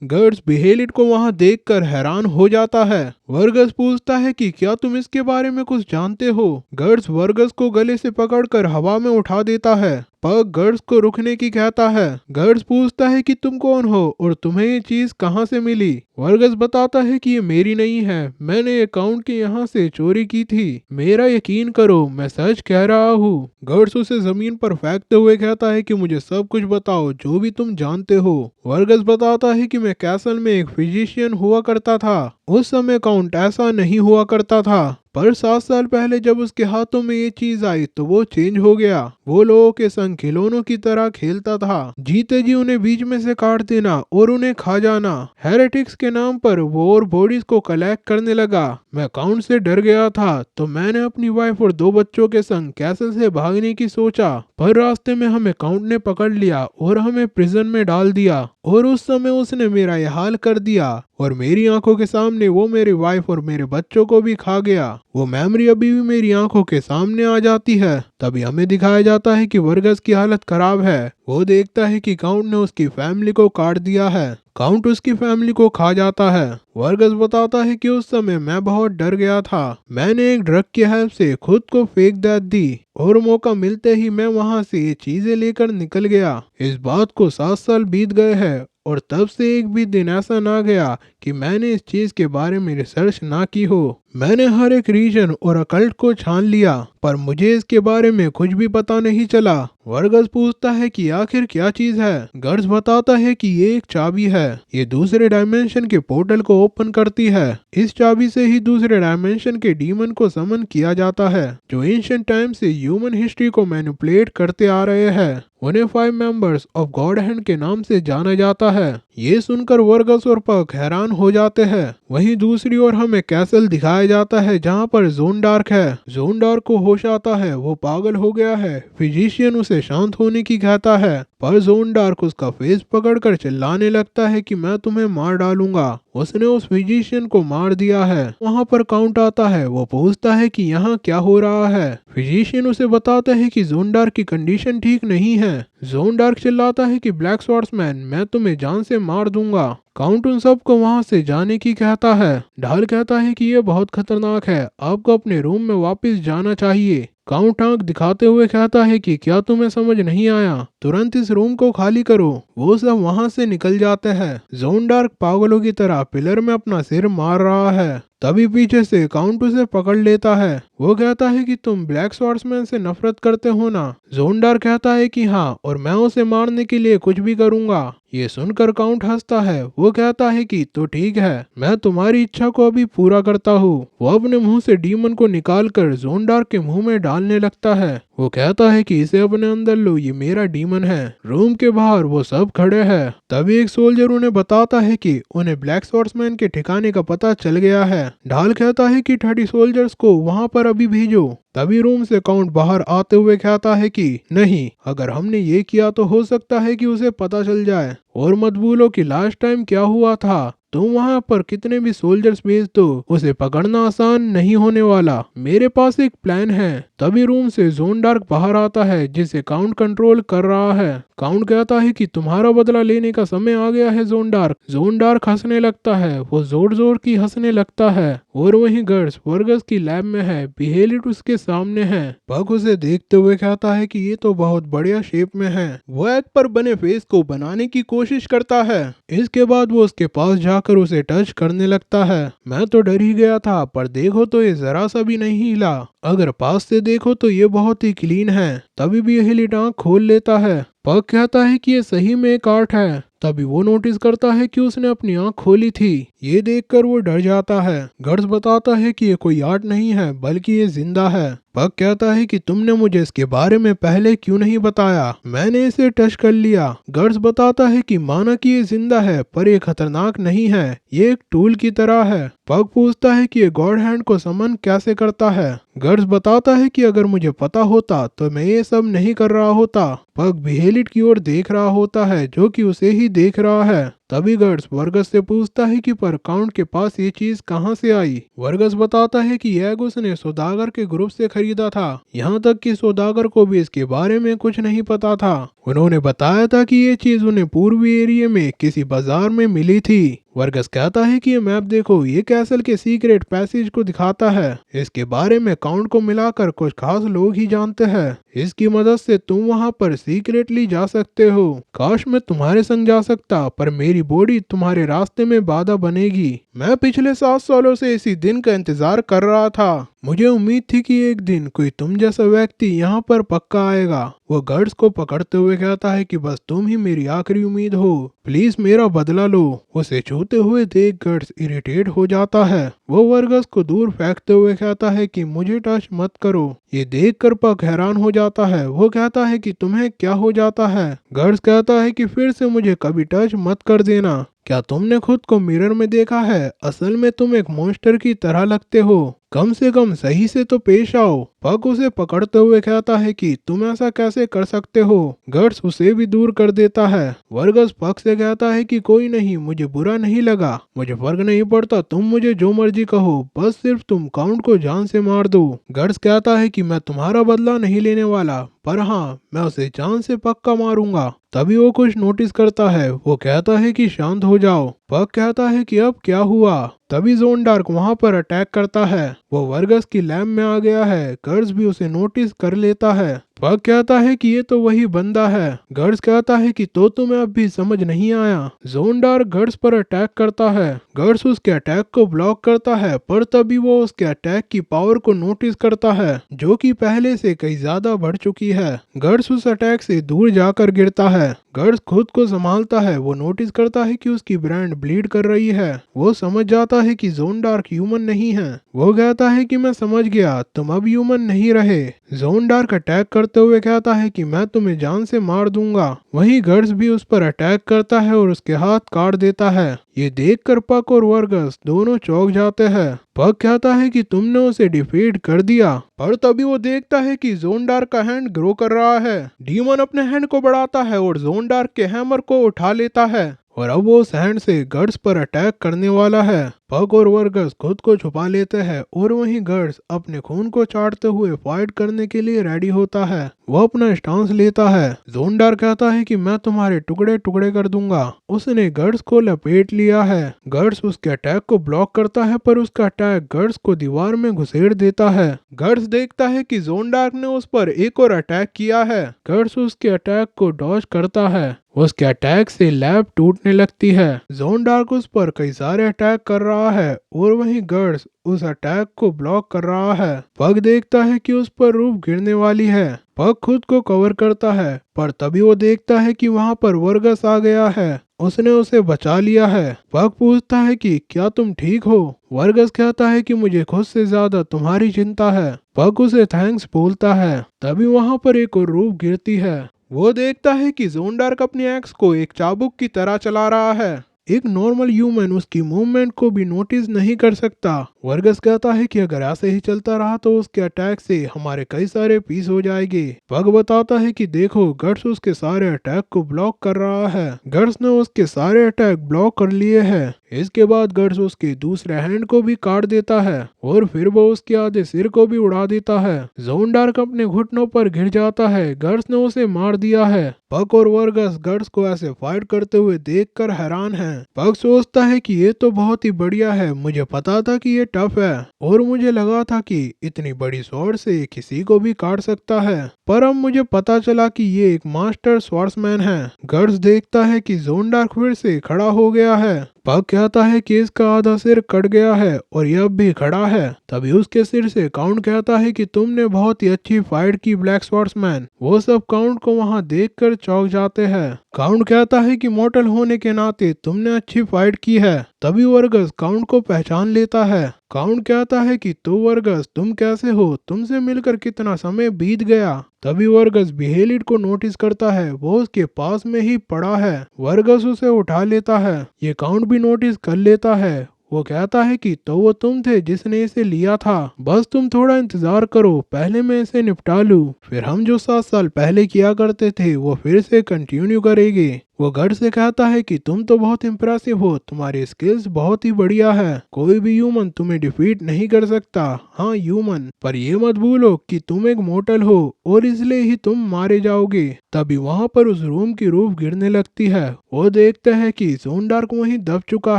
गर्ड्स बिहेलिट को वहां देखकर हैरान हो जाता है। वर्गस पूछता है कि क्या तुम इसके बारे में कुछ जानते हो। गर्ड्स वर्गस को गले से पकड़कर हवा में उठा देता है। पग गर्ड्स को रुकने की कहता है। गर्ड्स पूछता है कि तुम कौन हो और तुम्हें ये चीज कहाँ से मिली। वर्गस बताता है कि ये मेरी नहीं है, मैंने अकाउंट के यहाँ से चोरी की थी। मेरा यकीन करो, मैं सच कह रहा हूँ। गर्ड्स उसे जमीन पर फेंकते हुए कहता है कि मुझे सब कुछ बताओ जो भी तुम जानते हो। वर्गस बताता है कि मैं कैसल में एक फिजिशियन हुआ करता था। उस समय काउंट ऐसा नहीं हुआ करता था, पर 7 साल पहले जब उसके हाथों में ये चीज आई तो वो चेंज हो गया। वो लोगों के संग खिलौनों की तरह खेलता था। जीते जी उन्हें बीच में से काट देना और उन्हें खा जाना। हेरेटिक्स के नाम पर वो और बॉडीज को कलेक्ट करने लगा। मैं काउंट से डर गया था, तो मैंने अपनी वाइफ और 2 बच्चों के संग कैसल से भागने की सोचा, पर रास्ते में हमें काउंट ने पकड़ लिया और हमें प्रिजन में डाल दिया। और उस समय उसने मेरा यह हाल कर दिया और मेरी आंखों के सामने वो मेरी वाइफ और मेरे बच्चों को भी खा गया। वो मेमोरी अभी भी मेरी आंखों के सामने आ जाती है। तभी हमें दिखाया जाता है कि वर्गस की हालत खराब है। वो देखता है कि काउंट ने उसकी फैमिली को काट दिया है। काउंट उसकी फैमिली को खा जाता है। वर्गस बताता है कि उस समय मैं बहुत डर गया था। मैंने एक ड्रग की हेल्प से खुद को फेक डेथ दी और मौका मिलते ही मैं वहां से ये चीजें लेकर निकल गया। इस बात को 7 साल बीत गए हैं और तब से एक भी दिन ऐसा ना गया कि मैंने इस चीज के बारे में रिसर्च ना की हो। मैंने हर एक रीजन और अकल्ट को छान लिया, पर मुझे इसके बारे में कुछ भी पता नहीं चला। वर्गस पूछता है कि आखिर क्या चीज है। गर्ड्स बताता है कि ये एक चाबी है, ये दूसरे डायमेंशन के पोर्टल को ओपन करती है। इस चाबी से ही दूसरे डायमेंशन के डीमन को समन किया जाता है, जो एंशिएंट टाइम से ह्यूमन हिस्ट्री को मैनिपुलेट करते आ रहे हैं। उन्हें 5 मेंबर्स ऑफ गॉड हैंड के नाम से जाना जाता है। ये सुनकर वर्गस और पक हैरान हो जाते हैं। वहीं दूसरी ओर हमें कैसल दिखाया जाता है जहां पर जोन डार्क है। जोन डार्क को होश आता है, वो पागल हो गया है। फिजिशियन उसे शांत होने की कहता है, पर जोन डार्क उसका फेस पकड़कर चिल्लाने लगता है कि मैं तुम्हें मार डालूंगा। उसने उस फिजिशियन को मार दिया है। वहां पर काउंट आता है। वो पूछता है कि यहाँ क्या हो रहा है। फिजिशियन उसे बताता है कि जोन डार्क की कंडीशन ठीक नहीं है। जोन डार्क चिल्लाता है कि ब्लैक स्वॉर्ड्समैन, मैं तुम्हें जान से मार दूंगा। काउंट उन सबको वहां से जाने की कहता है। ढाल कहता है कि यह बहुत खतरनाक है, आपको अपने रूम में वापस जाना चाहिए। काउंट आंख दिखाते हुए कहता है कि क्या तुम्हें समझ नहीं आया, तुरंत इस रूम को खाली करो। वो सब वहां से निकल जाते हैं। जोन डार्क पागलों की तरह पिलर में अपना सिर मार रहा है। तभी पीछे से काउंट उसे पकड़ लेता है। वो कहता है कि तुम ब्लैक स्वॉर्ड्समैन से नफरत करते हो ना। जोन डार्क कहता है कि हाँ, और मैं उसे मारने के लिए कुछ भी करूंगा। ये सुनकर काउंट हंसता है। वो कहता है कि तो ठीक है, मैं तुम्हारी इच्छा को अभी पूरा करता हूँ। वो अपने मुंह से डीमन को निकालकर जोन डार्क के मुंह में डालने लगता है। वो कहता है कि इसे अपने अंदर लो, ये मेरा डीमन है। रूम के बाहर वो सब खड़े हैं। तभी एक सोल्जर उन्हें बताता है कि उन्हें ब्लैक स्वॉर्ड्समैन के ठिकाने का पता चल गया है। ढाल कहता है कि 30 सोल्जर्स को वहां पर अभी भेजो। तभी रूम से काउंट बाहर आते हुए कहता है कि नहीं, अगर हमने ये किया तो हो सकता है कि उसे पता चल जाए। और मत भूलो कि लास्ट टाइम क्या हुआ था। तुम वहां पर कितने भी सोल्जर्स भेज दो, उसे पकड़ना आसान नहीं होने वाला। मेरे पास एक प्लान है। तभी रूम से जोन डार्क बाहर आता है, जिसे काउंट कंट्रोल कर रहा है। काउंट कहता है कि तुम्हारा बदला लेने का समय आ गया है जोन डार्क। जोन डार्क हंसने लगता है। वो जोर जोर की हंसने लगता है। और वहीं गर्ड्स वर्गस की लैब में है। बिहेलिट उसके सामने है। पग उसे देखते हुए कहता है कि ये तो बहुत बढ़िया शेप में है। वो एग पर बने फेस को बनाने की कोशिश करता है। इसके बाद वो उसके पास जाकर उसे टच करने लगता है। मैं तो डर ही गया था, पर देखो तो ये जरा सा भी नहीं हिला। अगर पास से देखो तो ये बहुत ही क्लीन है। तभी बिहेलिट आंख खोल लेता है। पग कहता है कि ये सही में एक आर्ट है। तभी वो नोटिस करता है कि उसने अपनी आंख खोली थी। ये देखकर वो डर जाता है। गर्ड्स बताता है कि ये कोई आर्ट नहीं है, बल्कि ये जिंदा है। पग कहता है कि तुमने मुझे इसके बारे में पहले क्यों नहीं बताया, मैंने इसे टच कर लिया। गर्ड्स बताता है कि माना कि ये जिंदा है, पर ये खतरनाक नहीं है, ये एक टूल की तरह है। पग पूछता है कि ये गॉड हैंड को समन कैसे करता है। गर्ड्स बताता है कि अगर मुझे पता होता तो मैं ये सब नहीं कर रहा होता। पग बिहेलिट की ओर देख रहा होता है, जो कि उसे ही देख रहा है। तभी गर्ड्स वर्गस से पूछता है कि पर काउंट के पास ये चीज कहाँ से आई। वर्गस बताता है कि यह उसने सौदागर के ग्रुप से खरीदा था। यहाँ तक कि सौदागर को भी इसके बारे में कुछ नहीं पता था। उन्होंने बताया था कि ये चीज उन्हें पूर्वी एरिया में किसी बाजार में मिली थी। वर्गस कहता है कि ये मैप देखो, ये कैसल के सीक्रेट पैसेज को दिखाता है। इसके बारे में काउंट को मिलाकर कुछ खास लोग ही जानते हैं। इसकी मदद से तुम वहाँ पर सीक्रेटली जा सकते हो। काश मैं तुम्हारे संग जा सकता, पर मेरी बॉडी तुम्हारे रास्ते में बाधा बनेगी। मैं पिछले 7 सालों से इसी दिन का इंतजार कर रहा था। मुझे उम्मीद थी कि एक दिन कोई तुम जैसा व्यक्ति यहाँ पर पक्का आएगा। वो गर्ड्स को पकड़ते हुए कहता है कि बस तुम ही मेरी आखिरी उम्मीद हो, प्लीज मेरा बदला लो। उसे छूते हुए देख गर्ड्स इरिटेट हो जाता है। वो वर्गस को दूर फेंकते हुए कहता है कि मुझे टच मत करो। ये देखकर पक हैरान हो जाता है। वो कहता है कि तुम्हें क्या हो जाता है। गर्ड्स कहता है कि फिर से मुझे कभी टच मत कर देना। क्या तुमने खुद को मिरर में देखा है? असल में तुम एक मॉन्स्टर की तरह लगते हो। कम से कम सही से तो पेश आओ। पक उसे पकड़ते हुए कहता है कि तुम ऐसा कैसे कर सकते हो। गर्ड्स उसे भी दूर कर देता है। वर्गस पक से कहता है कि कोई नहीं, मुझे बुरा नहीं लगा, मुझे फर्क नहीं पड़ता, तुम मुझे जो मर्जी कहो, बस सिर्फ तुम काउंट को जान से मार दो। गर्ड्स कहता है कि मैं तुम्हारा बदला नहीं लेने वाला, पर हाँ, मैं उसे जान से पक्का मारूंगा। तभी वो कुछ नोटिस करता है। वो कहता है कि शांत हो जाओ। पक कहता है कि अब क्या हुआ। तभी जोन डार्क वहां पर अटैक करता है। वो वर्गस की लैब में आ गया है। गर्ड्स भी उसे नोटिस कर लेता है। पक कहता है कि ये तो वही बंदा है। गर्ड्स कहता है कि तो तुम्हें अब भी समझ नहीं आया। जोन डार्क गर्ड्स पर अटैक करता है। गर्ड्स उसके अटैक को ब्लॉक करता है, पर तभी वो उसके अटैक की पावर को नोटिस करता है, जो कि पहले से कई ज्यादा बढ़ चुकी है। गर्ड्स उस अटैक से दूर जाकर गिरता है। गर्ड्स खुद को संभालता है। वो नोटिस करता है कि उसकी ब्रांड ब्लीड कर रही है। वो समझ जाता है कि जोन डार्क ह्यूमन नहीं है। वो कहता है कि मैं समझ गया, तुम अब ह्यूमन नहीं रहे। जोन डार्क अटैक करते हुए कहता है कि मैं तुम्हें जान से मार दूंगा। वहीं गर्ड्स भी उस पर अटैक करता है और उसके हाथ काट देता है। ये देखकर पक और वर्गस दोनों चौंक जाते हैं। पक कहता है कि तुमने उसे डिफीट कर दिया, पर तभी वो देखता है कि जोन डार्क का हैंड ग्रो कर रहा है। डीमन अपने हैंड को बढ़ाता है और जोन डार्क के हैमर को उठा लेता है और अब वो उस हैंड से गर्ड्स पर अटैक करने वाला है। पक और वर्गस खुद को छुपा लेते हैं और वहीं गर्ड्स अपने खून को चाटते हुए फाइट करने के लिए रेडी होता है। वो अपना स्टांस लेता है। जोन डार्क कहता है कि मैं तुम्हारे टुकड़े टुकड़े कर दूंगा। उसने गर्ड्स को लपेट लिया है। गर्ड्स उसके अटैक को ब्लॉक करता है, पर उसका अटैक गर्ड्स को दीवार में घुसेड़ देता है। गर्ड्स देखता है कि जोन डार्क ने उस पर एक और अटैक किया है। गर्ड्स उसके अटैक को डॉज करता है। उसके अटैक से लैब टूटने लगती है। जोन डार्क उस पर कई सारे अटैक कर रहा है और वहीं गर्ड्स उस अटैक को ब्लॉक कर रहा है। पग देखता है कि उस पर रूफ गिरने वाली है। पग खुद को कवर करता है, पर तभी वो देखता है कि वहां पर वर्गस आ गया है। उसने उसे बचा लिया है। पग पूछता है कि क्या तुम ठीक हो? वर्गस कहता है कि मुझे खुद से ज्यादा तुम्हारी चिंता है। पग उसे थैंक्स बोलता है। तभी वहां पर एक और रूफ गिरती है। वो देखता है कि जोन डार्क अपनी एक्स को एक चाबुक की तरह चला रहा है। एक नॉर्मल ह्यूमन उसकी मूवमेंट को भी नोटिस नहीं कर सकता। वर्गस कहता है कि अगर ऐसे ही चलता रहा तो उसके अटैक से हमारे कई सारे पीस हो जाएंगे। पग बताता है कि देखो, गर्ड्स उसके सारे अटैक को ब्लॉक कर रहा है। गर्ड्स ने उसके सारे अटैक ब्लॉक कर लिए हैं। इसके बाद गर्ड्स उसके दूसरे हैंड को भी काट देता है और फिर वो उसके आधे सिर को भी उड़ा देता है। जोन डार्क अपने घुटनों पर गिर जाता है। गर्ड्स ने उसे मार दिया है। पग और वर्गस गर्ड्स को ऐसे फाइट करते हुए देखकर हैरान हैं। पग सोचता है कि ये तो बहुत ही बढ़िया है, मुझे पता था कि ये टफ है और मुझे लगा था कि इतनी बड़ी स्वॉर्ड से किसी को भी काट सकता है, पर अब मुझे पता चला कि ये एक मास्टर स्वॉर्ड्समैन है। गर्ड्स देखता है कि जोन डार्क फिर से खड़ा हो गया है। पग कहता है कि इसका आधा सिर कट गया है और यह अब भी खड़ा है। तभी उसके सिर से काउंट कहता है कि तुमने बहुत ही अच्छी फाइट की ब्लैक स्वॉर्ड्समैन। वो सब काउंट को वहां देखकर चौंक जाते हैं। काउंट कहता है कि मॉर्टल होने के नाते तुमने अच्छी फाइट की है। तभी वर्गस काउंट को पहचान लेता है। काउंट कहता है कि तो वर्गस, तुम कैसे हो? तुमसे मिलकर कितना समय बीत गया। तभी वर्गस बिहेलिड को नोटिस करता है। वो उसके पास में ही पड़ा है। वर्गस उसे उठा लेता है। ये काउंट भी नोटिस कर लेता है। वो कहता है कि तो वो तुम थे जिसने इसे लिया था, बस तुम थोड़ा इंतजार करो, पहले मैं इसे निपटा लूं, फिर हम जो 7 साल पहले किया करते थे वो फिर से कंटिन्यू करेंगे। वो गर्ड से कहता है कि तुम तो बहुत इम्प्रेसिव हो, तुम्हारी स्किल्स बहुत ही बढ़िया है, कोई भी ह्यूमन तुम्हें डिफीट नहीं कर सकता। हाँ ह्यूमन, पर ये मत भूलो कि तुम एक मोर्टल हो और इसलिए ही तुम मारे जाओगे। तभी वहाँ पर उस रूम की रूफ गिरने लगती है। वो देखते हैं कि ज़ोनडार्क वहीं दब चुका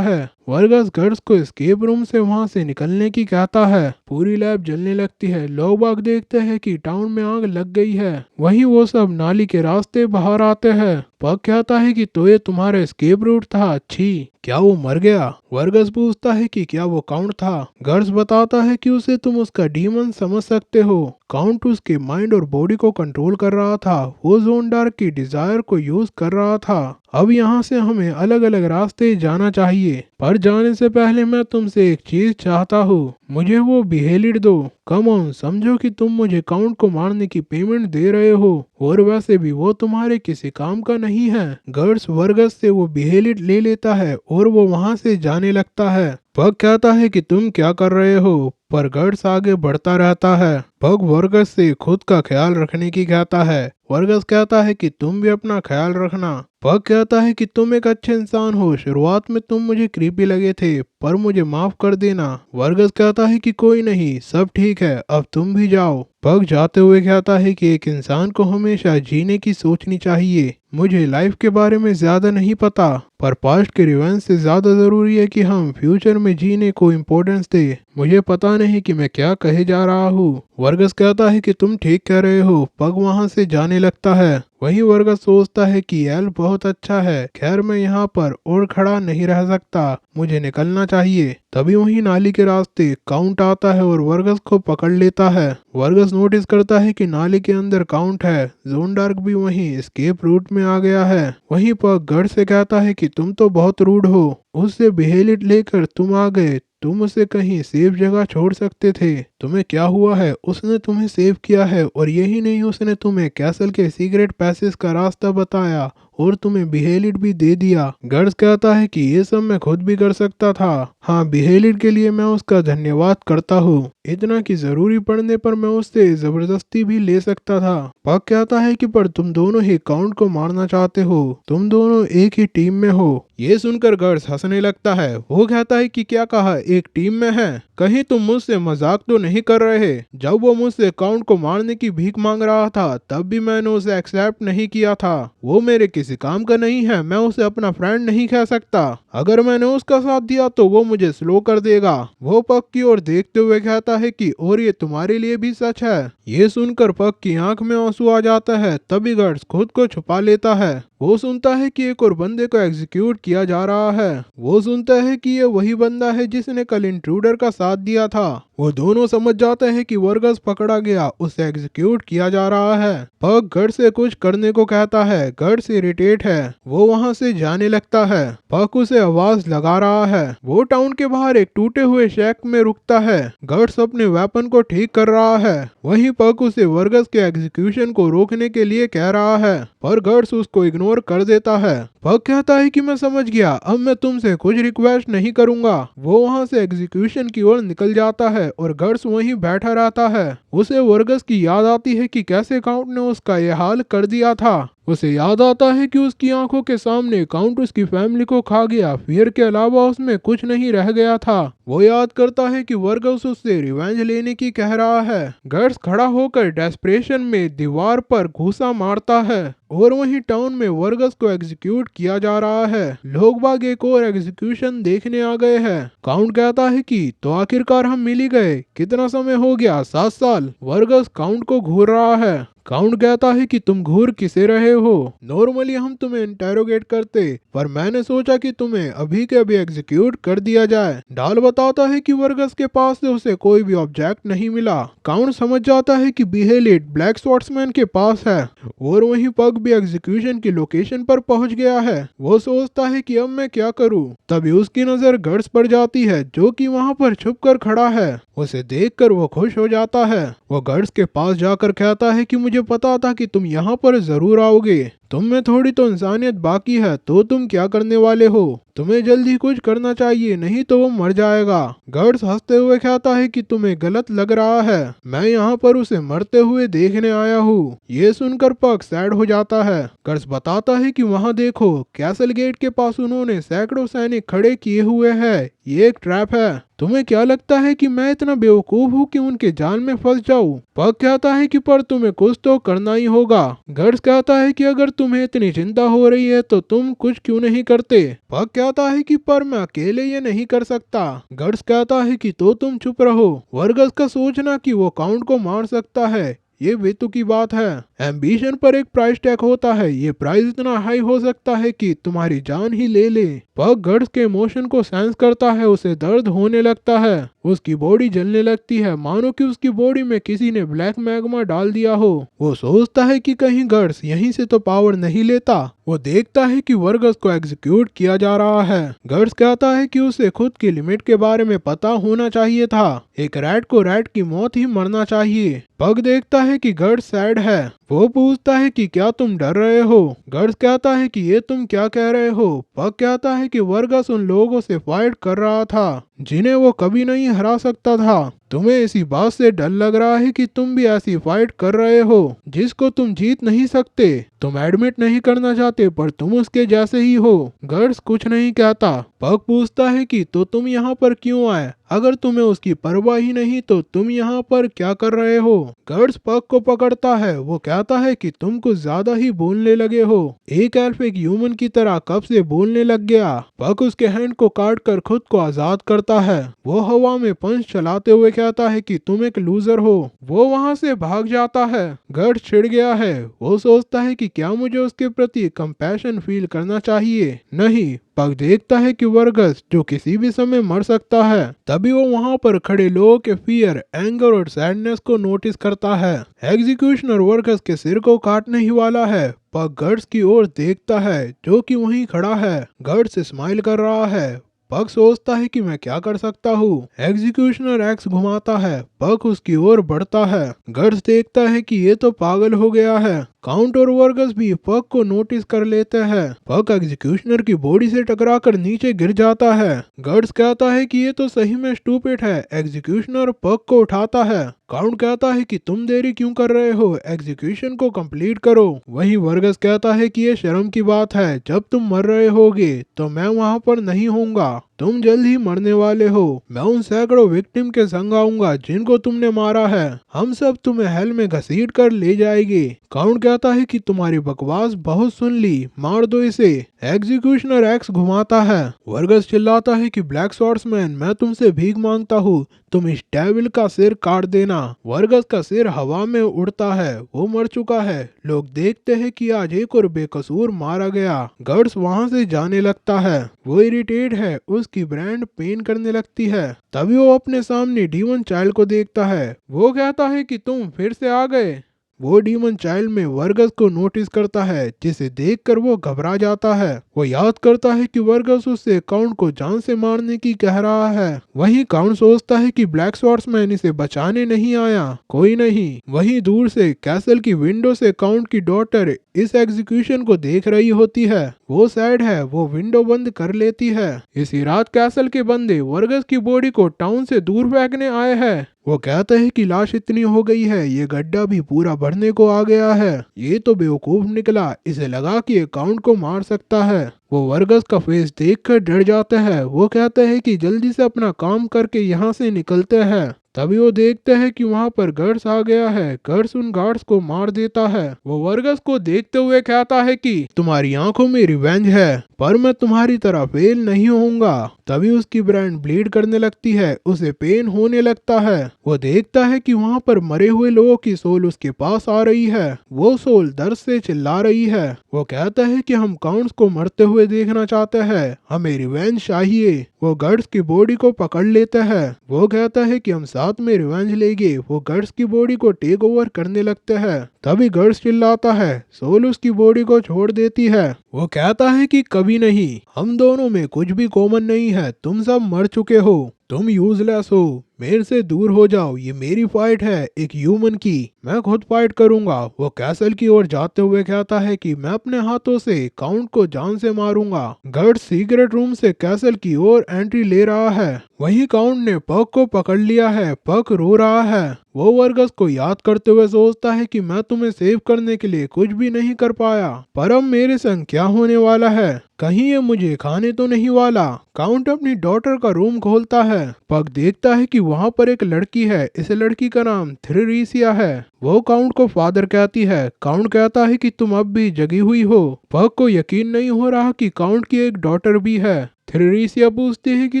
है। वर्गस गर्ड्स को एस्केप रूम से वहां से निकलने की कहता है। पूरी लैब जलने लगती है। लोग बाग देखते हैं कि टाउन में आग लग गई है। वहीं वो सब नाली के रास्ते बाहर आते हैं। पग कहता है कि तो ये तुम्हारा एस्केप रूट था, अच्छी, क्या वो मर गया? वर्गस पूछता है कि क्या वो काउंट था? गर्ड्स बताता है कि उसे तुम उसका डीमन समझ सकते हो। काउंट उसके माइंड और बॉडी को कंट्रोल कर रहा था। वो ज़ोनडार्क की डिजायर को यूज कर रहा था। अब यहाँ से हमें अलग अलग रास्ते जाना चाहिए, पर जाने से पहले मैं तुमसे एक चीज चाहता हूँ, मुझे वो बिहेलिड दो। कम ऑन, समझो कि तुम मुझे काउंट को मारने की पेमेंट दे रहे हो, और वैसे भी वो तुम्हारे किसी काम का नहीं है। गर्ड्स वर्गस से वो बिहेलिड ले लेता है और वो वहाँ से जाने लगता है। पग कहता है कि तुम क्या कर रहे हो, पर गर्ड्स आगे बढ़ता रहता है। पग वर्गस से खुद का ख्याल रखने की कहता है। वर्गस कहता है कि तुम भी अपना ख्याल रखना। पग कहता है कि तुम एक अच्छे इंसान हो, शुरुआत में तुम मुझे क्रीपी लगे थे, पर मुझे माफ कर देना। वर्गस कहता है कि कोई नहीं, सब ठीक है, अब तुम भी जाओ। पग जाते हुए कहता है कि एक इंसान को हमेशा जीने की सोचनी चाहिए। मुझे लाइफ के बारे में ज्यादा नहीं पता, पर पास्ट के रिवेंज से ज्यादा जरूरी है कि हम फ्यूचर में जीने को इम्पोर्टेंस दे। मुझे पता नहीं कि मैं क्या कहे जा रहा हूँ। वर्गस कहता है कि तुम ठीक कह रहे हो। पग वहाँ से जाने लगता है। वहीं वर्गस सोचता है कि एल बहुत अच्छा है, खैर मैं यहाँ पर और खड़ा नहीं रह सकता, मुझे निकलना चाहिए। तभी वहीं नाली के रास्ते काउंट आता है और वर्गस को पकड़ लेता है। वर्गस नोटिस करता है कि नाली के अंदर काउंट है। ज़ोनडार्क भी वहीं एस्केप रूट में आ गया है। वहीं पग गर्ड से कहता है कि तुम तो बहुत रूड हो, उससे बिहेलिड लेकर तुम आ गए, तुम उसे कहीं सेफ जगह छोड़ सकते थे। तुम्हें क्या हुआ है? उसने तुम्हें सेव किया है, और यही नहीं, उसने तुम्हें कैसल के सीक्रेट पैसेज का रास्ता बताया और तुम्हें बिहेलिड भी दे दिया। गर्ड्स कहता है कि ये सब मैं खुद भी कर सकता था। हाँ, बिहेलिड के लिए मैं उसका धन्यवाद करता हूँ, इतना कि जरूरी पड़ने पर मैं उससे जबरदस्ती भी ले सकता था। पग कहता है कि पर तुम दोनों ही काउंट को मारना चाहते हो, तुम दोनों एक ही टीम में हो। ये सुनकर गर्ड्स हंसने लगता है। वो कहता है कि क्या कहा, एक टीम में है? कहीं तुम मुझसे मजाक तो नहीं कर रहे? जब वो मुझसे काउंट को मारने की भीख मांग रहा था तब भी मैंने उसे एक्सेप्ट नहीं किया था। वो मेरे किसी काम का नहीं है, मैं उसे अपना फ्रेंड नहीं कह सकता। अगर मैंने उसका साथ दिया तो वो मुझे स्लो कर देगा। वो पग की ओर देखते हुए कहता है कि और ये तुम्हारे लिए भी सच है। ये सुनकर पग की आंख में आंसू आ जाता है। तभी गर्ड्स खुद को छुपा लेता है। वो सुनता है कि एक और बंदे को एग्जीक्यूट किया जा रहा है। वो सुनता है कि ये वही बंदा है जिसने कल इंट्रूडर का साथ दिया था। वो दोनों समझ जाते हैं कि वर्गस पकड़ा गया, उसे एग्जीक्यूट किया जा रहा है। पग गर्ड से कुछ करने को कहता है। गर्ड से इरिटेट है, वो वहां से जाने लगता है। पग उसे आवाज लगा रहा है। वो टाउन के बाहर एक टूटे हुए शैक में रुकता है। गर्ड्स अपने वेपन को ठीक कर रहा है। वहीं पग उसे वर्गस के एग्जीक्यूशन को रोकने के लिए कह रहा है, पर गर्ड्स उसको इग्नोर कर देता है। पग कहता है कि मैं समझ गया, अब मैं तुमसे कुछ रिक्वेस्ट नहीं करूंगा। वो वहां से एग्जीक्यूशन की ओर निकल जाता है और गर्ड्स वहीं बैठा रहता है। उसे वर्गस की याद आती है कि कैसे काउंट ने उसका ये हाल कर दिया था। उसे याद आता है कि उसकी आंखों के सामने काउंट उसकी फैमिली को खा गया, फियर के अलावा उसमें कुछ नहीं रह गया था। वो याद करता है कि वर्गस उससे रिवेंज लेने की कह रहा है। गर्ड्स खड़ा होकर डेस्परेशन में दीवार पर घूसा मारता है और वहीं टाउन में वर्गस को एग्जीक्यूट किया जा रहा है। लोग बाग एक और एग्जीक्यूशन देखने आ गए हैं। काउंट कहता है कि तो आखिरकार हम मिल ही गए, कितना समय हो गया? 7 साल। वर्गस काउंट को घूर रहा है। काउंट कहता है कि तुम घूर किसे रहे हो? नॉर्मली हम तुम्हें इंटेरोगेट करते, पर मैंने सोचा कि तुम्हें अभी के अभी एग्जीक्यूट कर दिया जाए। डाल बताता है कि वर्गस के पास से उसे कोई भी ऑब्जेक्ट नहीं मिला। काउंट समझ जाता है कि बिहेलिड ब्लैक स्वॉर्ड्समैन के पास है और वहीं पग भी एग्जीक्यूशन की लोकेशन पर पहुंच गया है। वो सोचता है कि अब मैं क्या करूं? तभी उसकी नजर गर्ड्स पर जाती है, जो कि वहां पर छुपकर खड़ा है। उसे देखकर वो खुश हो जाता है। वो गर्ड्स के पास जाकर कहता है कि मुझे पता था कि तुम यहाँ पर जरूर आओगे, तुम में थोड़ी तो इंसानियत बाकी है, तो तुम क्या करने वाले हो? तुम्हें जल्दी कुछ करना चाहिए, नहीं तो वो मर जाएगा। गर्ड्स हंसते हुए कहता है कि तुम्हें गलत लग रहा है, मैं यहाँ पर उसे मरते हुए देखने आया हूँ। ये सुनकर पग सैड हो जाता है। गर्ड्स बताता है कि वहाँ देखो, कैसल गेट के पास उन्होंने सैकड़ों सैनिक खड़े किए हुए हैं, ये एक ट्रैप है। तुम्हें क्या लगता है कि मैं इतना बेवकूफ हूँ कि उनके जाल में फंस जाऊँ? पग कहता है कि पर तुम्हें कुछ तो करना ही होगा। गर्ड्स कहता है कि अगर तुम्हें इतनी चिंता हो रही है तो तुम कुछ क्यों नहीं करते? पग कहता है कि पर मैं अकेले ये नहीं कर सकता। गर्ड्स कहता है कि तो तुम चुप रहो। वर्गस का सोचना कि वो काउंट को मार सकता है, ये बेतुकी बात है। एम्बिशन पर एक प्राइस टैग होता है, ये प्राइस इतना हाई हो सकता है कि तुम्हारी जान ही ले ले। पग गर्ड्स के इमोशन को सेंस करता है, उसे दर्द होने लगता है, उसकी बॉडी जलने लगती है, मानो कि उसकी बॉडी में किसी ने ब्लैक मैग्मा डाल दिया हो। वो सोचता है कि कहीं गर्ड्स यहीं से तो पावर नहीं लेता। वो देखता है कि वर्गस को एग्जीक्यूट किया जा रहा है। गर्ड्स कहता है कि उसे खुद की लिमिट के बारे में पता होना चाहिए था, एक रैट को रैट की मौत ही मरना चाहिए। पग देखता है कि गर्ड्स सैड है। वो पूछता है कि क्या तुम डर रहे हो? गर्ड्स कहता है कि ये तुम क्या कह रहे हो? पग कहता है कि वर्गस उन लोगों से फाइट कर रहा था जिन्हें वो कभी नहीं हरा सकता था। तुम्हें इसी बात से डर लग रहा है कि तुम भी ऐसी फाइट कर रहे हो जिसको तुम जीत नहीं सकते। तुम एडमिट नहीं करना चाहते पर तुम उसके जैसे ही हो। गर्ड्स कुछ नहीं कहता। पग पूछता है कि तो तुम यहाँ पर क्यों आए? अगर तुम्हें उसकी परवाह ही नहीं तो तुम यहाँ पर क्या कर रहे हो? गर्ड्स पग को पकड़ता है। वो कहता है कि तुम कुछ ज्यादा ही बोलने लगे हो। एक एल्फ एक ह्यूमन की तरह कब से बोलने लग गया। पग उसके हैंड को काट कर खुद को आजाद करता है। वो हवा में पंच चलाते हुए कहता है कि तुम एक लूजर हो। वो वहाँ से भाग जाता है। गर्ड्स चिढ़ गया है। वो सोचता है कि क्या मुझे उसके प्रति कंपैशन फील करना चाहिए? नहीं। पग देखता है कि वर्गस जो किसी भी समय मर सकता है। तभी वो वहाँ पर खड़े लोगों के फियर, एंगर और सैडनेस को नोटिस करता है। एग्जीक्यूशनर वर्गस के सिर को काटने ही वाला है। पग गर्ड्स की ओर देखता है जो कि वहीं खड़ा है। गर्ड्स स्माइल कर रहा है। पग सोचता है कि मैं क्या कर सकता हूँ। एग्जीक्यूशनर एक्स घुमाता है। पग उसकी ओर बढ़ता है। गर्ड्स देखता है कि ये तो पागल हो गया है। काउंट और वर्गस भी पग को नोटिस कर लेते हैं। पग एग्जीक्यूशनर की बॉडी से टकराकर नीचे गिर जाता है। गर्ड्स कहता है कि ये तो सही में स्टूपिड है। एग्जीक्यूशनर पग को उठाता है। काउंट कहता है कि तुम देरी क्यों कर रहे हो, एग्जीक्यूशन को कंप्लीट करो। वहीं वर्गस कहता है कि ये शर्म की बात है, जब तुम मर रहे होगे तो मैं वहाँ पर नहीं होऊंगा। तुम जल्द ही मरने वाले हो। मैं उन सैकड़ों विक्टिम के संग आऊंगा जिनको तुमने मारा है। हम सब तुम्हें हेल में घसीट कर ले जाएंगे। काउंट कहता है कि तुम्हारी बकवास बहुत सुन ली, मार दो इसे। एग्जीक्यूशनर एक्स घुमाता है। वर्गस चिल्लाता है कि ब्लैक स्वॉर्ड्समैन, मैं तुमसे भीख मांगता हूँ, तुम इस डेविल का सिर काट देना। वर्गस का सिर हवा में उड़ता है। वो मर चुका है। लोग देखते हैं कि आज एक और बेकसूर मारा गया। गर्ड्स वहां से जाने लगता है। वो इरिटेट है। उसकी ब्रांड पेन करने लगती है। तभी वो अपने सामने डीमन चाइल्ड को देखता है। वो कहता है कि तुम फिर से आ गए। वो डीमन चाइल्ड में वर्गस को नोटिस करता है, जिसे देखकर वो घबरा जाता है। वो याद करता है कि वर्गस उससे काउंट को जान से मारने की कह रहा है। वहीं काउंट सोचता है कि ब्लैक स्वॉर्ड्समैन इसे बचाने नहीं आया, कोई नहीं। वहीं दूर से कैसल की विंडो से काउंट की डॉटर इस एग्जीक्यूशन को देख रही होती है। वो सैड है। वो विंडो बंद कर लेती है। इसी रात कैसल के बंदे वर्गस की बॉडी को टाउन से दूर फेंकने आए हैं। वो कहते हैं कि लाश इतनी हो गई है, ये गड्ढा भी पूरा भरने को आ गया है। ये तो बेवकूफ निकला, इसे लगा कि ये काउंट को मार सकता है। वो वर्गस का फेस देखकर डर जाते हैं। वो कहते हैं कि जल्दी से अपना काम करके यहाँ से निकलते हैं। तभी वो देखते हैं कि वहाँ पर गर्ड्स आ गया है। गर्ड्स उन गार्ड्स को मार देता है। वो वर्गस को देखते हुए कहता है कि तुम्हारी आंखों में रिवेंज है, पर मैं तुम्हारी तरह फेल नहीं होऊंगा। तभी उसकी ब्रांड ब्लीड करने लगती है। उसे पेन होने लगता है। वो देखता है कि वहाँ पर मरे हुए लोगों की सोल उसके पास आ रही है। वो सोल दर्द से चिल्ला रही है। वो कहता है कि हम काउंट्स को मरते हुए देखना चाहते हैं, हमें रिवेंज चाहिए। वो गर्ड्स की बॉडी को पकड़ लेते हैं। वो कहता है कि हम साथ में रिवेंज लेंगे। वो गर्ड्स की बॉडी को टेक ओवर करने लगते हैं। तभी गर्ड्स चिल्लाता है। सोल उसकी बॉडी को छोड़ देती है। वो कहता है कि कभी नहीं, हम दोनों में कुछ भी कॉमन नहीं है, तुम सब मर चुके हो, तुम यूजलेस हो, मेरे से दूर हो जाओ, ये मेरी फाइट है एक ह्यूमन की, मैं खुद फाइट करूंगा। वो कैसल की ओर जाते हुए कहता है कि मैं अपने हाथों से काउंट को जान से मारूंगा। गर्ड सीक्रेट रूम से कैसल की ओर एंट्री ले रहा है। वहीं काउंट ने पक को पकड़ लिया है। पक रो रहा है। वो वर्गस को याद करते हुए सोचता है कि मैं तुम्हें सेव करने के लिए कुछ भी नहीं कर पाया, पर अब मेरे संग क्या होने वाला है, कहीं ये मुझे खाने तो नहीं वाला। काउंट अपनी डॉटर का रूम खोलता है। पक देखता है कि वहाँ पर एक लड़की है। इस लड़की का नाम थ्रिरीसिया है। वो काउंट को फादर कहती है। काउंट कहता है कि तुम अब भी जगी हुई हो। पक को यकीन नहीं हो रहा कि काउंट की एक डॉटर भी है। थ्रिरीसिया पूछती है कि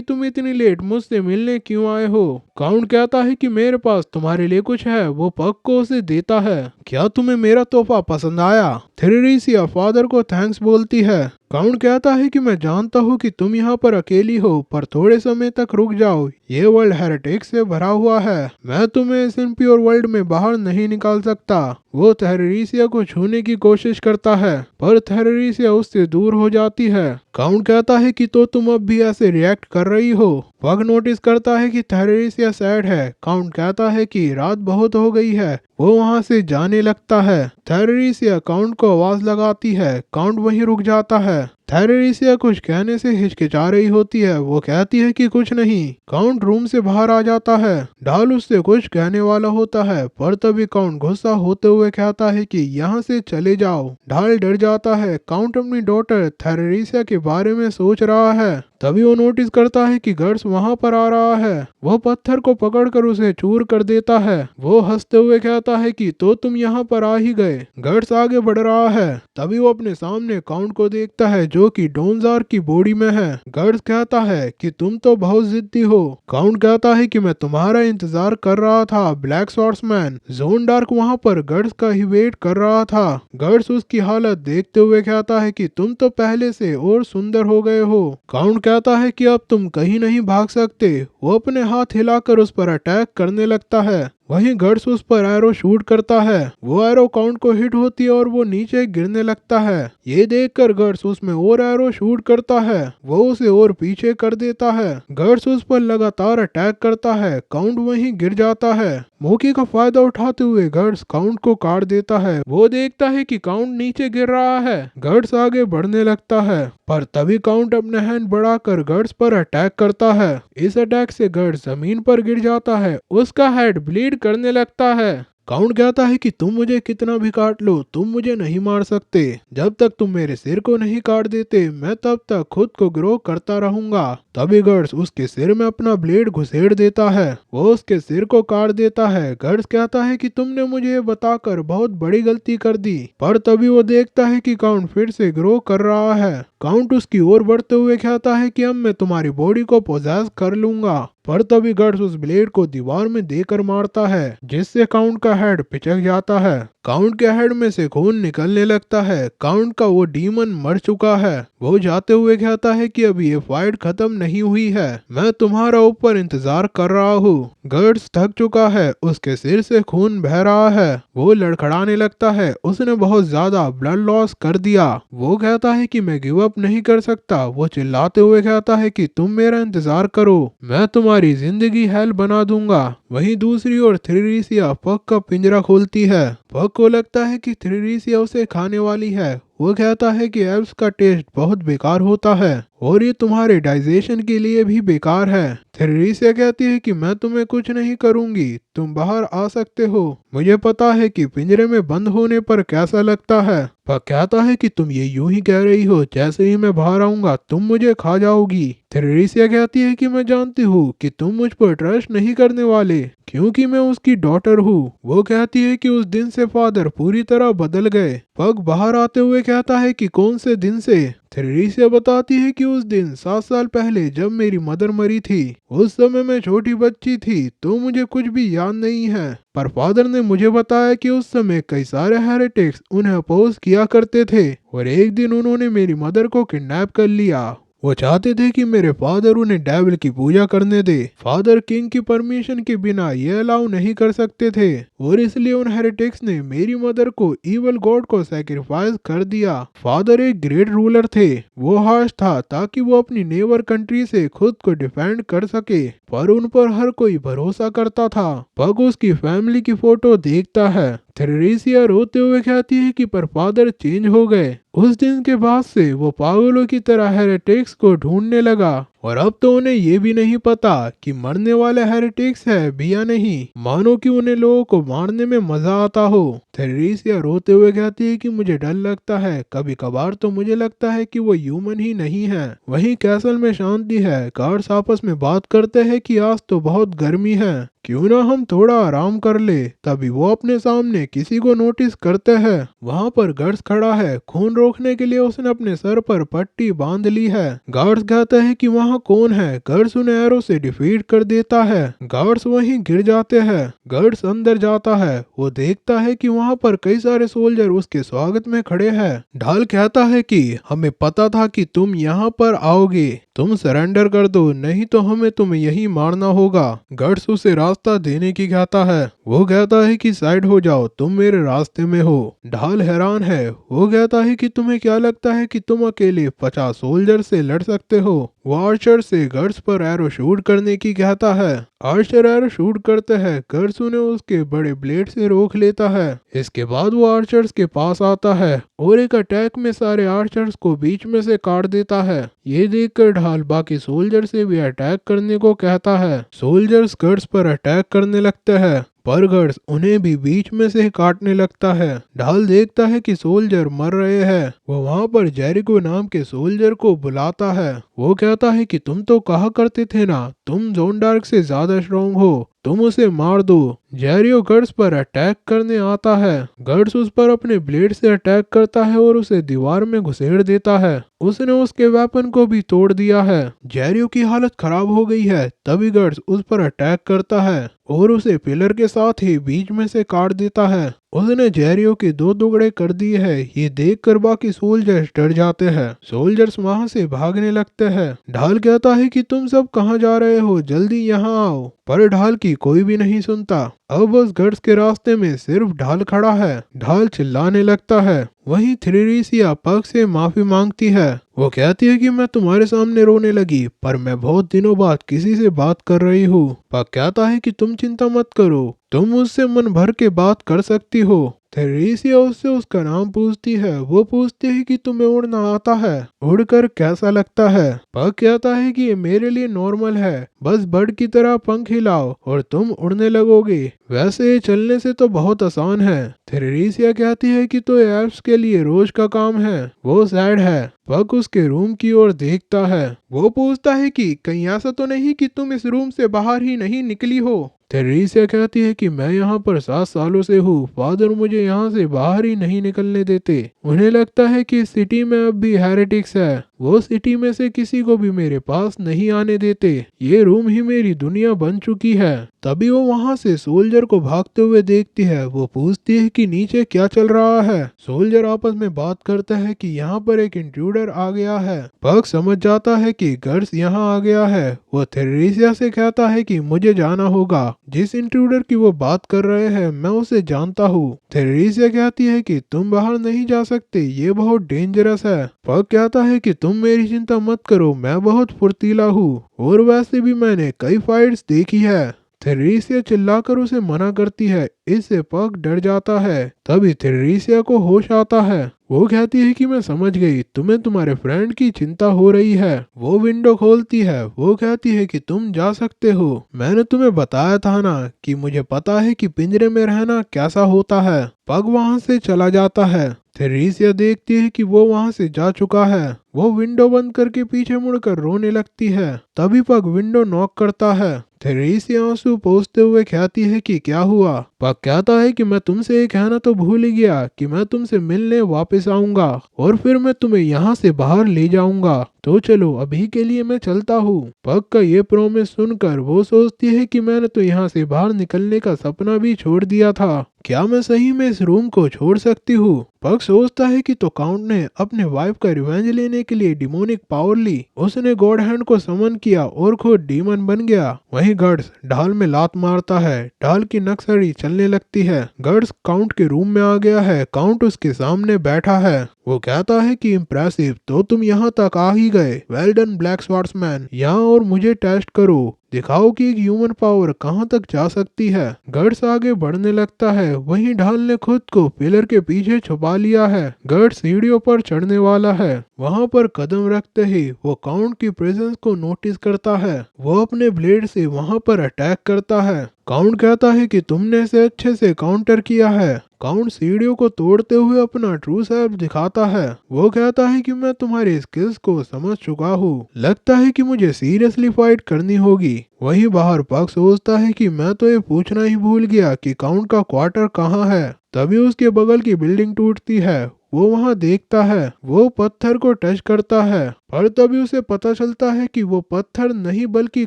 तुम इतनी लेट मुझसे मिलने क्यों आए हो। काउंट कहता है कि मेरे पास तुम्हारे लिए कुछ है। वो पक को उसे देता है। क्या तुम्हें मेरा तोहफा पसंद आया? थ्रिरीसिया फादर को थैंक्स बोलती है। काउंट कहता है कि मैं जानता हूँ कि तुम यहाँ पर अकेली हो, पर थोड़े समय तक रुक जाओ। ये वर्ल्ड हेरेटिक्स से भरा हुआ है। मैं तुम्हें इस इम्प्योर वर्ल्ड में बाहर नहीं निकाल सकता। वो थ्रिरीसिया को छूने की कोशिश करता है, पर थ्रिरीसिया उससे दूर हो जाती है। काउंट कहता है कि तो तुम अब भी ऐसे रिएक्ट कर रही हो। पग नोटिस करता है कि थ्रिरीसिया सैड है। काउंट कहता है कि रात बहुत हो गई है। वो वहाँ से जाने लगता है। थ्रिरीसिया काउंट को आवाज लगाती है। काउंट वहीं रुक जाता है। थ्रिरीसिया कुछ कहने से हिचकिचा रही होती है। वो कहती है कि कुछ नहीं। काउंट रूम से बाहर आ जाता है। ढाल उससे कुछ कहने वाला होता है, पर तभी काउंट गुस्सा होते हुए कहता है कि यहाँ से चले जाओ। ढाल डर जाता है। काउंट अपनी डॉटर थ्रिरीसिया के बारे में सोच रहा है। तभी वो नोटिस करता है कि गर्ड्स वहाँ पर आ रहा है। वो पत्थर को पकड़कर उसे चूर कर देता है। वो हंसते हुए कहता है कि तो तुम यहाँ पर आ ही गए। गर्ड्स आगे बढ़ रहा है। तभी वो अपने सामने काउंट को देखता है, जो कि डोनजार की बॉडी में है। गर्ड्स कहता है कि तुम तो बहुत जिद्दी हो। काउंट कहता है कि मैं तुम्हारा इंतजार कर रहा था, ब्लैक सॉर्ड्समैन। जोन डार्क वहाँ पर गर्ड्स का ही वेट कर रहा था। गर्ड्स उसकी हालत देखते हुए कहता है कि तुम तो पहले से और सुंदर हो गए हो। काउंट कहता है कि अब तुम कहीं नहीं भाग सकते। वो अपने हाथ हिलाकर उस पर अटैक करने लगता है। वहीं गर्ड्स उस पर एरो शूट करता है। वो एरो काउंट को हिट होती है और वो नीचे गिरने लगता है। ये देखकर गर्ड्स उसमें और एरो शूट करता है। वो उसे और पीछे कर देता है। गर्ड्स उस पर लगातार अटैक करता है। काउंट वहीं गिर जाता है। मौके का फायदा उठाते हुए गर्ड्स काउंट को काट देता है। वो देखता है कि काउंट नीचे गिर रहा है। गर्ड्स आगे बढ़ने लगता है, पर तभी काउंट अपने हैंड बढ़ाकर गर्ड्स पर अटैक करता है। इस अटैक से गर्ड्स जमीन पर गिर जाता है। उसका हेड ब्लीड करने लगता है। काउंट कहता है कि तुम मुझे कितना भी काट लो, तुम मुझे नहीं मार सकते। जब तक तुम मेरे सिर को नहीं काट देते, मैं तब तक खुद को ग्रो करता रहूंगा। तभी गर्ड्स उसके सिर में अपना ब्लेड घुसेड़ देता है। वो उसके सिर को काट देता है। गर्ड्स कहता है कि तुमने मुझे ये बताकर बहुत बड़ी गलती कर दी, पर तभी वो देखता है कि काउंट फिर से ग्रो कर रहा है। काउंट उसकी ओर बढ़ते हुए कहता है कि अब मैं तुम्हारी बॉडी को पोजेस कर लूंगा, पर तभी गर्ड्स उस ब्लेड को दीवार में देकर मारता है, जिससे काउंट का हेड पिचक जाता है। काउंट के हेड में से खून निकलने लगता है। काउंट का वो डीमन मर चुका है। वो जाते हुए कहता है कि अभी ये फाइट खत्म नहीं हुई है, मैं तुम्हारा ऊपर इंतजार कर रहा हूँ। गर्ड्स थक चुका है। उसके सिर से खून बह रहा है। वो लड़खड़ाने लगता है। उसने बहुत ज्यादा ब्लड लॉस कर दिया। वो कहता है कि मैं गिव अप नहीं कर सकता। वो चिल्लाते हुए कहता है कि तुम मेरा इंतजार करो, मैं तुम्हारी जिंदगी हेल बना दूंगा। वहीं दूसरी ओर थ्रिरीसिया पग का पिंजरा खोलती है। पग को लगता है कि थ्रिरीसिया उसे खाने वाली है। वो कहता है कि एल्व्स का टेस्ट बहुत बेकार होता है और ये तुम्हारे डाइजेशन के लिए भी बेकार है। थ्रिरीसिया कहती है कि मैं तुम्हें कुछ नहीं करूंगी, तुम बाहर आ सकते हो। मुझे पता है कि पिंजरे में बंद होने पर कैसा लगता है। पग कहता है कि तुम ये यूं ही कह रही हो, जैसे ही मैं बाहर आऊंगा तुम मुझे खा जाओगी। थ्रिरीसिया कहती है कि मैं जानती हूँ कि तुम मुझ पर ट्रस्ट नहीं करने वाले, क्योंकि मैं उसकी डॉटर हूँ। वो कहती है कि उस दिन से फादर पूरी तरह बदल गए। पग बाहर आते हुए कहता है कि कौन से दिन से। थ्रिरीसिया बताती है कि उस दिन 7 साल पहले जब मेरी मदर मरी थी। उस समय मैं छोटी बच्ची थी, तो मुझे कुछ भी याद नहीं है, पर फादर ने मुझे बताया कि उस समय कई सारे हेरेटिक्स उन्हें अपोज किया करते थे और एक दिन उन्होंने मेरी मदर को किडनैप कर लिया। वो चाहते थे कि मेरे फादर उन्हें डेविल की पूजा करने दे। फादर किंग की परमिशन के बिना ये अलाउ नहीं कर सकते थे और इसलिए उन हेरेटिक्स ने मेरी मदर को इवल गॉड को सैक्रिफाइस कर दिया। फादर एक ग्रेट रूलर थे, वो हाश था ताकि वो अपनी नेबर कंट्री से खुद को डिफेंड कर सके, पर उन पर हर कोई भरोसा करता था। पग उसकी फैमिली की फोटो देखता है। थेरेसिया रोते हुए कहती है कि पर फादर चेंज हो गए। उस दिन के बाद से वो पागलों की तरह हेरेटिक्स को ढूंढने लगा और अब तो उन्हें ये भी नहीं पता कि मरने वाले हेरेटिक्स है भी या नहीं, मानो कि उन्हें लोगों को मारने में मजा आता हो। थेरेसिया रोते हुए कहती है कि मुझे डर लगता है, कभी कभार तो मुझे लगता है कि वो ह्यूमन ही नहीं है। वहीं कैसल में शांति है। गार्ड्स आपस में बात करते हैं कि आज तो बहुत गर्मी है, क्यों ना हम थोड़ा आराम कर ले। तभी वो अपने सामने किसी को नोटिस करते हैं। वहाँ पर गार्ड्स खड़ा है, खून रोकने के लिए उसने अपने सर पर पट्टी बांध ली है। गार्ड्स कहते हैं कि वहाँ कौन है। गार्ड्स उन्हें एरो से डिफीट कर देता है। गार्ड्स वहीं गिर जाते हैं। गार्ड्स अंदर जाता है, वो देखता है कि वहाँ पर कई सारे सोल्जर उसके स्वागत में खड़े हैं। ढाल कहता है कि हमें पता था कि तुम यहाँ पर आओगे, तुम सरेंडर कर दो, नहीं तो हमें तुम्हें यही मारना होगा। गार्ड्स उसे रास्ता देने की कहता है। वो कहता है कि साइड हो जाओ, तुम मेरे रास्ते में हो। ढाल हैरान है। वो कहता है कि तुम्हें क्या लगता है कि तुम अकेले 50 सोल्जर से लड़ सकते हो। वो आर्चर से गार्ड्स पर एरो शूट करने की कहता है। आर्चर एरो शूट करते हैं। गार्ड्स उन्हें उसके बड़े ब्लेड से रोक लेता है। इसके बाद वो आर्चर्स के पास आता है और एक अटैक में सारे आर्चर्स को बीच में से काट देता है। ये देखकर ढाल बाकी सोल्जर से भी अटैक करने को कहता है। सोल्जर्स गार्ड्स पर अटैक करने लगते हैं, पर गार्ड्स उन्हें भी बीच में से काटने लगता है। ढाल देखता है कि सोल्जर मर रहे हैं। वो वहाँ पर जेरिको नाम के सोल्जर को बुलाता है। वो कहता है कि तुम तो कहा करते थे ना, तुम जोन डार्क से ज्यादा स्ट्रॉन्ग हो, तुम उसे मार दो। जेरियो गार्ड्स पर अटैक करने आता है। गार्ड्स उस पर अपने ब्लेड से अटैक करता है और उसे दीवार में घुसेड़ देता है। उसने उसके वेपन को भी तोड़ दिया है। जेरियो की हालत खराब हो गई है। तभी गार्ड्स उस पर अटैक करता है और उसे पिलर के साथ ही बीच में से काट देता है। उसने जेरियो के 2 टुकड़े कर दिए हैं। ये देखकर बाकी सोल्जर्स डर जाते हैं। सोल्जर्स वहां से भागने लगते हैं। ढाल कहता है कि तुम सब कहां जा रहे हो, जल्दी यहाँ आओ, पर ढाल की कोई भी नहीं सुनता। अब बस गार्ड्स के रास्ते में सिर्फ ढाल खड़ा है। ढाल चिल्लाने लगता है। वहीं थेरेसिया पग से माफी मांगती है। वो कहती है कि मैं तुम्हारे सामने रोने लगी, पर मैं बहुत दिनों बाद किसी से बात कर रही हूँ। पग कहता है कि तुम चिंता मत करो, तुम मुझसे मन भर के बात कर सकती हो। थेरेसिया उससे उसका नाम पूछती है। वो पूछती है कि तुम्हें उड़ना आता है, उड़कर कैसा लगता है। पग कहता है कि ये मेरे लिए नॉर्मल है, बस बर्ड की तरह पंख हिलाओ और तुम उड़ने लगोगे। वैसे चलने से तो बहुत आसान है। थेरेसिया कहती है कि तो एल्फ्स के लिए रोज का काम है। वो सैड है। पग उसके रूम की ओर देखता है। वो पूछता है कि कहीं ऐसा तो नहीं कि तुम इस रूम से बाहर ही नहीं निकली हो। थेरेसिया कहती है कि मैं यहाँ पर 7 सालों से हूँ, फादर मुझे यहाँ से बाहर ही नहीं निकलने देते। उन्हें लगता है कि सिटी में अब भी हेरेटिक्स है, वो सिटी में से किसी को भी मेरे पास नहीं आने देते। ये रूम ही मेरी दुनिया बन चुकी है। तभी वो वहाँ से सोल्जर को भागते हुए देखती है। वो पूछती है कि नीचे क्या चल रहा है। सोल्जर आपस में बात करते हैं कि यहाँ पर एक इंट्रूडर आ गया है। पग समझ जाता है कि गार्ड्स यहाँ आ गया है। वो थेरेसिया से कहता है कि मुझे जाना होगा, जिस इंट्रूडर की वो बात कर रहे हैं मैं उसे जानता हूँ। थेरेसिया कहती है कि तुम बाहर नहीं जा सकते, ये बहुत डेंजरस है। पग कहता है कि तुम मेरी चिंता मत करो, मैं बहुत फुर्तीला हूँ और वैसे भी मैंने कई फाइट्स देखी है। थेरेसिया चिल्लाकर उसे मना करती है। इससे पग डर जाता है। तभी थेरेसिया को होश आता है। वो कहती है कि मैं समझ गई, तुम्हें तुम्हारे फ्रेंड की चिंता हो रही है। वो विंडो खोलती है। वो कहती है कि तुम जा सकते हो, मैंने तुम्हें बताया था ना कि मुझे पता है कि पिंजरे में रहना कैसा होता है। पग वहां से चला जाता है। थेरेसिया देखती है कि वो वहां से जा चुका है। वो विंडो बंद करके पीछे मुड़कर रोने लगती है। तभी पग विंडो नॉक करता है। थेरेसिया आंसू पोंछते हुए कहती है कि क्या हुआ। पग कहता है कि मैं तुमसे ये कहना तो भूल ही गया कि मैं तुमसे मिलने वापस आऊंगा और फिर मैं तुम्हें यहाँ से बाहर ले जाऊंगा। तो चलो अभी के लिए मैं चलता हूँ। पग का ये प्रॉमिस सुनकर वो सोचती है कि मैंने तो यहाँ से बाहर निकलने का सपना भी छोड़ दिया था। क्या मैं सही में इस रूम को छोड़ सकती हूँ? पग सोचता है कि तो काउंट ने अपने वाइफ का रिवेंज लेने के लिए डिमोनिक पावर ली। उसने गॉड हैंड को समन किया और खुद डीमन बन गया। वहीं गर्ड्स ढाल में लात मारता है। ढाल की नक्सड़ी चलने लगती है। गर्ड्स काउंट के रूम में आ गया है। काउंट उसके सामने बैठा है। वो कहता है कि इम्प्रेसिव, तो तुम यहाँ तक आ ही गए। Well done black swordsman. यहाँ और मुझे टेस्ट करो, दिखाओ कि एक ह्यूमन पावर कहाँ तक जा सकती है। गर्ड्स आगे बढ़ने लगता है। वहीं ढाल ने खुद को पिलर के पीछे छुपा लिया है। गर्ड्स सीढ़ियों पर चढ़ने वाला है। वहाँ पर कदम रखते ही वो काउंट की प्रेजेंस को नोटिस करता है। वो अपने ब्लेड से वहाँ पर अटैक करता है। काउंट कहता है कि तुमने इसे अच्छे से काउंटर किया है। काउंट सीढ़ियों को तोड़ते हुए अपना ट्रू सेल्फ दिखाता है। वो कहता है कि मैं तुम्हारी स्किल्स को समझ चुका हूँ। लगता है कि मुझे सीरियसली फाइट करनी होगी। वहीं बाहर पग सोचता है कि मैं तो ये पूछना ही भूल गया कि काउंट का क्वार्टर कहाँ है। तभी उसके बगल की बिल्डिंग टूटती है। वो वहां देखता है। वो पत्थर को टच करता है, पर तभी उसे पता चलता है कि वो पत्थर नहीं बल्कि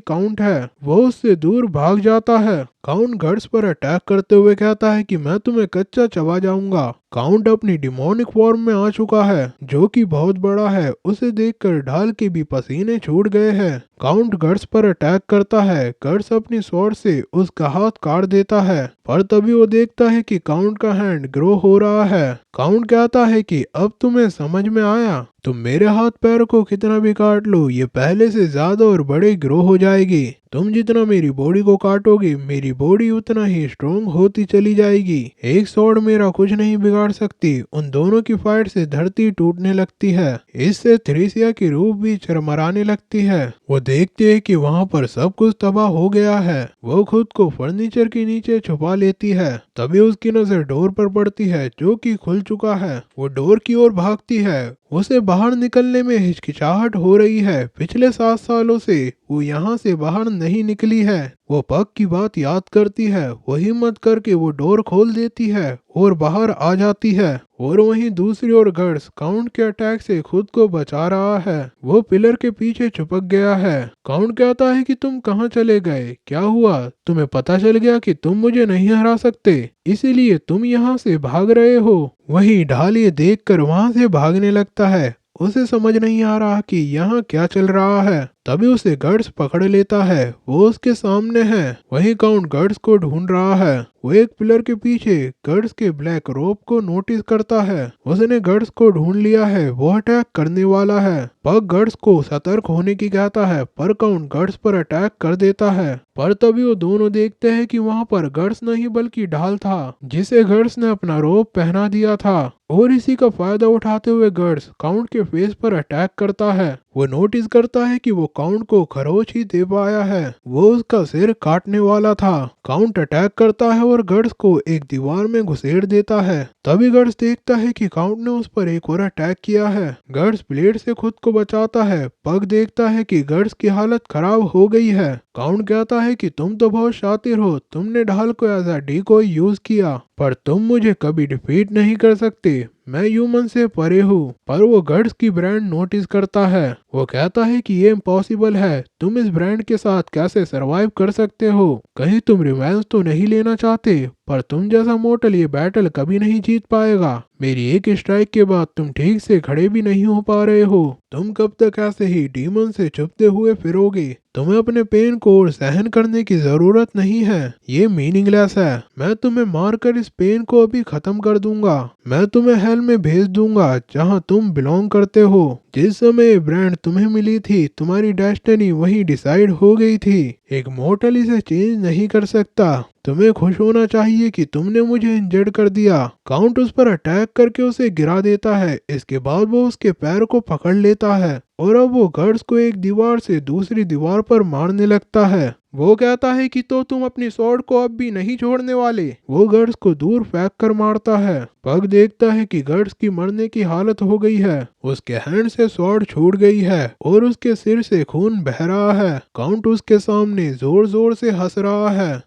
काउंट है। वो उससे दूर भाग जाता है। काउंट गर्ड्स पर अटैक करते हुए कहता है कि मैं तुम्हें कच्चा चबा जाऊंगा। काउंट अपनी डिमोनिक फॉर्म में आ चुका है, जो कि बहुत बड़ा है। उसे देखकर ढाल के भी पसीने छूट गए हैं। काउंट गर्ड्स पर अटैक करता है। गर्ड्स अपनी स्वॉर्ड से उसका हाथ काट देता है, पर तभी वो देखता है कि काउंट का हैंड ग्रो हो रहा है। काउंट कहता है कि अब तुम्हें समझ में आया, तुम मेरे हाथ पैर को कितना भी काट लो, ये पहले से ज्यादा और बड़े ग्रो हो जाएगी। तुम जितना मेरी बॉडी को काटोगे, मेरी बॉडी उतना ही स्ट्रोंग होती चली जाएगी। एक स्वॉर्ड मेरा कुछ नहीं बिगाड़ सकती। उन दोनों की फाइट से धरती टूटने लगती है। इससे थ्रेसिया की रूह भी चरमराने लगती है। वो देखते है कि वहाँ पर सब कुछ तबाह हो गया है। वो खुद को फर्नीचर के नीचे छुपा लेती है। तभी उसकी नजर डोर पर पड़ती है, जो कि खुल चुका है। वो डोर की ओर भागती है। उसे बाहर निकलने में हिचकिचाहट हो रही है। पिछले 7 सालों से वो यहाँ से बाहर नहीं निकली है। वो पग की बात याद करती है। वो हिम्मत करके वो डोर खोल देती है और बाहर आ जाती है। और वहीं दूसरी ओर गर्ड्स काउंट के अटैक से खुद को बचा रहा है। वो पिलर के पीछे चिपक गया है। काउंट कहता है कि तुम कहाँ चले गए? क्या हुआ? तुम्हें पता चल गया कि तुम मुझे नहीं हरा सकते, इसीलिए तुम यहाँ से भाग रहे हो। वहीं ढाल ये देखकर वहां से भागने लगता है। उसे समझ नहीं आ रहा कि यहाँ क्या चल रहा है। तभी उसे गर्ड्स पकड़ लेता है। वो उसके सामने है। वहीं काउंट गर्ड्स को ढूंढ रहा है। वो एक पिलर के पीछे गर्ड्स के ब्लैक रोब को नोटिस करता है। उसने गर्ड्स को ढूंढ लिया है। वो अटैक करने वाला है। पग गर्ड्स को सतर्क होने की कहता है, पर काउंट गर्ड्स पर अटैक कर देता है। पर तभी वो दोनों देखते हैं कि वहाँ पर गर्ड्स नहीं बल्कि ढाल था, जिसे गर्ड्स ने अपना रोब पहना दिया था। और इसी का फायदा उठाते हुए गर्ड्स काउंट के फेस पर अटैक करता है। वो नोटिस करता है कि वो काउंट को खरोच ही दे पाया है। वो उसका सिर काटने वाला था। काउंट अटैक करता है और गर्ड्स को एक दीवार में घुसेड़ देता है। तभी गर्ड्स देखता है कि काउंट ने उस पर एक और अटैक किया है। गर्ड्स ब्लेड से खुद को बचाता है। पग देखता है कि गर्ड्स की हालत खराब हो गई है। काउंट कहता है कि तुम तो बहुत शातिर हो, तुमने ढाल को एज अ डिकोय यूज किया, पर तुम मुझे कभी डिफीट नहीं कर सकते। मैं ह्यूमन से परे हूँ। पर वो गर्ड्स की ब्रांड नोटिस करता है। वो कहता है कि ये इम्पॉसिबल है। तुम इस ब्रांड के साथ कैसे सरवाइव कर सकते हो? कहीं तुम रिवेंज तो नहीं लेना चाहते? पर तुम जैसा मोर्टल ये बैटल कभी नहीं जीत पाएगा। मेरी एक स्ट्राइक के बाद तुम ठीक से खड़े भी नहीं हो पा रहे हो। तुम कब तक ऐसे ही डीमन से छुपते हुए फिरोगे? तुम्हें अपने पेन को और सहन करने की जरूरत नहीं है। ये मीनिंगलेस है। मैं तुम्हें मारकर इस पेन को अभी खत्म कर दूंगा। मैं तुम्हें हेल में भेज दूंगा, जहां तुम बिलोंग करते हो। जिस समय ये ब्रांड तुम्हें मिली थी, तुम्हारी डेस्टिनी वहीं डिसाइड हो गई थी। एक मोर्टल इसे चेंज नहीं कर सकता। तुम्हें खुश होना चाहिए कि तुमने मुझे इंजर्ड कर दिया। काउंट उस पर अटैक करके उसे गिरा देता है। इसके बाद वो उसके पैर को पकड़ लेता है और अब वो गर्ड्स को एक दीवार से दूसरी दीवार पर मारने लगता है। वो कहता है कि तो तुम अपनी स्वॉर्ड को अब भी नहीं छोड़ने वाले। वो गर्ड्स को दूर फेंक कर मारता है। पग देखता है कि गर्ड्स की मरने की हालत हो गई है। उसके हैंड से स्वॉर्ड छूट गई है और उसके सिर से खून बह रहा है। काउंट उसके सामने जोर जोर से हंस रहा है।